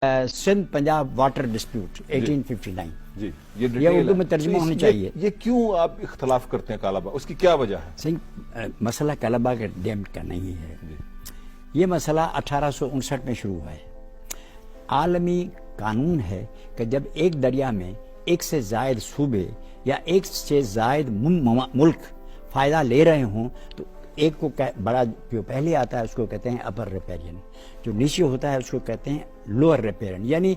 Sindh Punjab water dispute 1859 جی یہ اردو میں ترجمہ ہونی چاہیے. یہ کیوں آپ اختلاف کرتے ہیں کالاباغ، اس کی کیا وجہ ہے؟ مسئلہ کالاباغ ڈیم کا نہیں ہے. یہ مسئلہ 1859 میں شروع ہوا ہے. عالمی قانون ہے کہ جب ایک دریا میں ایک سے زائد صوبے یا ایک سے زائد ملک فائدہ لے رہے ہوں تو ایک کو بڑا جو پہلے آتا ہے اس کو کہتے ہیں اپر ریپیرین، جو نیچے ہوتا ہے اس کو کہتے ہیں لوور ریپیرین، یعنی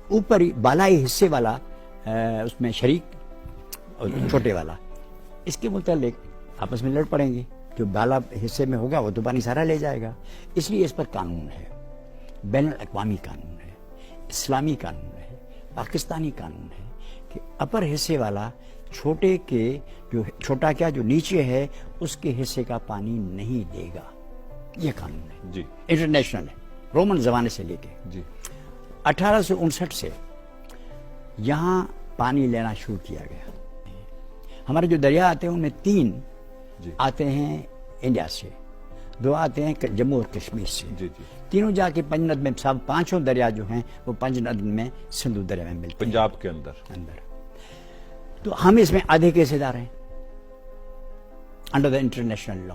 اوپری بالائی حصے والا اس میں شریک اور چھوٹے والا. اس کے متعلق آپس میں لڑ پڑیں گے. جو بالا حصے میں ہوگا وہ تو پانی سارا لے جائے گا. اس لیے اس پر قانون ہے، بین الاقوامی قانون ہے، اسلامی قانون ہے، پاکستانی قانون ہے کہ اپر حصے والا چھوٹے کے جو چھوٹا کیا جو نیچے ہے اس کے حصے کا پانی نہیں دے گا. یہ قانون ہے جی انٹرنیشنل ہے، رومن زمانے سے لے کے. جی 1859 سے یہاں پانی لینا شروع کیا گیا. ہمارے جو دریا آتے ہیں ان میں 3 آتے ہیں انڈیا سے، 2 آتے ہیں جموں اور کشمیر سے. جی جی تینوں جا کے پنجند میں سب 5 دریا جو ہیں وہ پنجند میں سندھو دریا میں ملتے ہیں پنجاب کے اندر. تو ہم اس میں آدھے کے حصے دار ہیں انڈر دا انٹرنیشنل لا.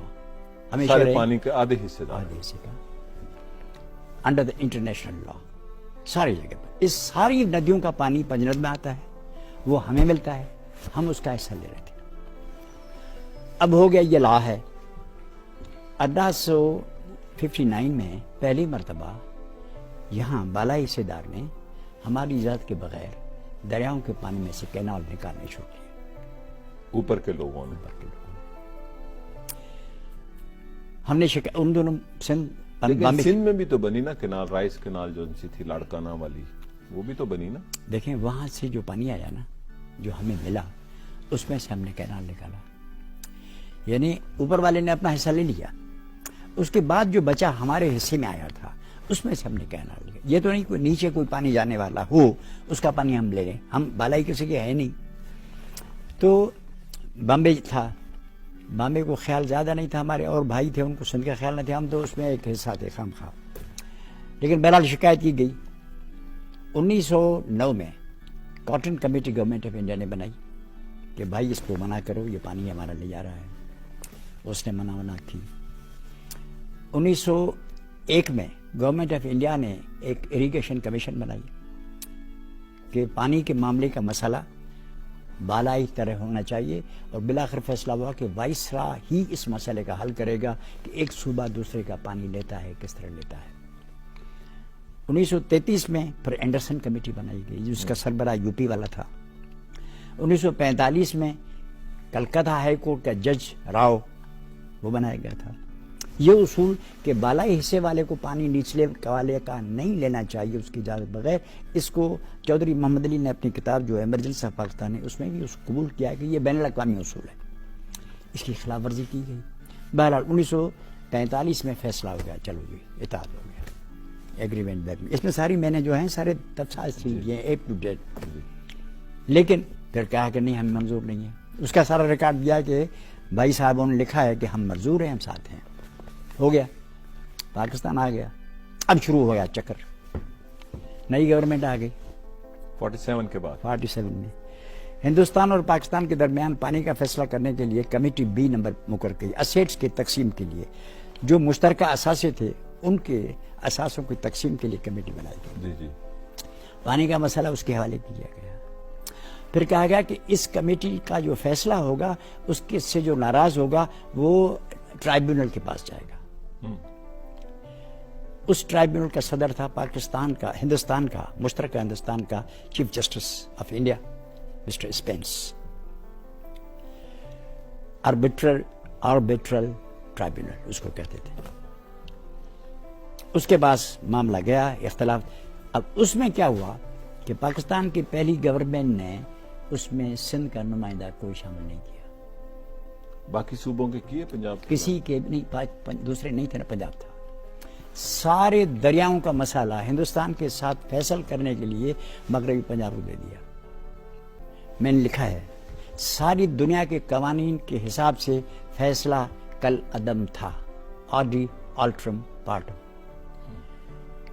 سارے پانی کے آدھے حصے دار آدھے حصے کا انڈر دا انٹرنیشنل لا ساری جگہ پر. اس ساری ندیوں کا پانی پنجند میں آتا ہے، وہ ہمیں ملتا ہے، ہم اس کا حصہ لے رہے تھے. اب ہو گیا یہ لا ہے. 1859 میں پہلی مرتبہ یہاں بالائی حصے دار نے ہماری اجازت کے بغیر دریاؤں کے پانی میں سے کینال نکالنے شروع کیے. اوپر کے لوگوں نے ہم نے ان دونوں سندھ میں بھی تو بنی نا کینال، رائس کینال جو سی تھی لاڑکانہ والی، وہ بھی تو بنی نا. دیکھیں وہاں سے جو پانی آیا نا جو ہمیں ملا اس میں سے ہم نے کینال نکالا، یعنی اوپر والے نے اپنا حصہ لے لیا. اس کے بعد جو بچا ہمارے حصے میں آیا تھا اس میں سے ہم نے کینال لیا. یہ تو نہیں کوئی نیچے کوئی پانی جانے والا ہو اس کا پانی ہم لے لیں، ہم بالائی کسی کے ہے نہیں. تو بامبے تھا، بامبے کو خیال زیادہ نہیں تھا، ہمارے اور بھائی تھے ان کو سندھ کا خیال نہیں تھا، ہم تو اس میں ایک حصہ تھے خام خواہ. لیکن بہرحال شکایت کی گئی. 1909 میں cotton committee government of India نے بنائی کہ بھائی اس کو منع کرو، یہ پانی ہمارا لے جا رہا ہے. اس نے منع کی. 1901 میں گورنمنٹ آف انڈیا نے ایک اریگیشن کمیشن بنائی کہ پانی کے معاملے کا مسئلہ بالائی طرح ہونا چاہیے، اور بالآخر فیصلہ ہوا کہ وائسرا ہی اس مسئلے کا حل کرے گا کہ ایک صوبہ دوسرے کا پانی لیتا ہے کس طرح لیتا ہے. 1933 میں پھر اینڈرسن کمیٹی بنائی گئی جس کا سربراہ یو پی والا تھا. 1945 میں کلکتہ ہائی کورٹ کا جج راؤ وہ بنایا گیا تھا. یہ اصول کہ بالائی حصے والے کو پانی نچلے والے کا نہیں لینا چاہیے اس کی اجازت بغیر، اس کو چودھری محمد علی نے اپنی کتاب جو ایمرجنسی آف پاکستان ہے اس میں بھی اس کو قبول کیا کہ یہ بین الاقوامی اصول ہے. اس کی خلاف ورزی کی گئی. بہرحال 1945 میں فیصلہ ہو گیا، چلو جی اطاعت ہو گیا، ایگریمنٹ بیک میں. اس میں ساری میں نے جو ہیں سارے تفصیل دیے اے ٹو زیڈ. لیکن پھر کہا کہ نہیں ہمیں منظور نہیں ہے. اس کا سارا ریکارڈ دیا کہ بھائی صاحبوں نے لکھا ہے کہ ہم منظور ہیں، ہم ساتھ ہیں. ہو گیا، پاکستان آ گیا. اب شروع ہو گیا چکر، نئی گورنمنٹ آ گئی 47 کے بعد. 47 میں ہندوستان اور پاکستان کے درمیان پانی کا فیصلہ کرنے کے لیے کمیٹی بی نمبر مقرر کی، اسیٹس کی تقسیم کے لیے. جو مشترکہ اثاثے تھے ان کے اثاثوں کی تقسیم کے لیے کمیٹی بنائی گئی. جی جی پانی کا مسئلہ اس کے حوالے کیا گیا. پھر کہا گیا کہ اس کمیٹی کا جو فیصلہ ہوگا اس کے سے جو ناراض ہوگا وہ ٹرائبیونل کے پاس جائے گا. اس ٹرائبیونل کا صدر تھا پاکستان کا، ہندوستان کا، مشترکہ ہندوستان کا chief justice of India mister Spens. Arbitral tribunal اس کو کہتے تھے. اس کے بعد معاملہ گیا اختلاف. اب اس میں کیا ہوا کہ پاکستان کی پہلی گورنمنٹ نے اس میں سندھ کا نمائندہ کوئی شامل نہیں کیا. باقی صوبوں کے کیے، پنجاب کسی کے نہیں، دوسرے نہیں تھے نا، پنجاب تھا. سارے دریاؤں کا مسئلہ ہندوستان کے ساتھ فیصل کرنے کے لیے مغربی پنجاب کو دے دیا. میں نے لکھا ہے ساری دنیا کے قوانین کے حساب سے فیصلہ کل عدم تھا، آرڈی آلٹرم پارٹو.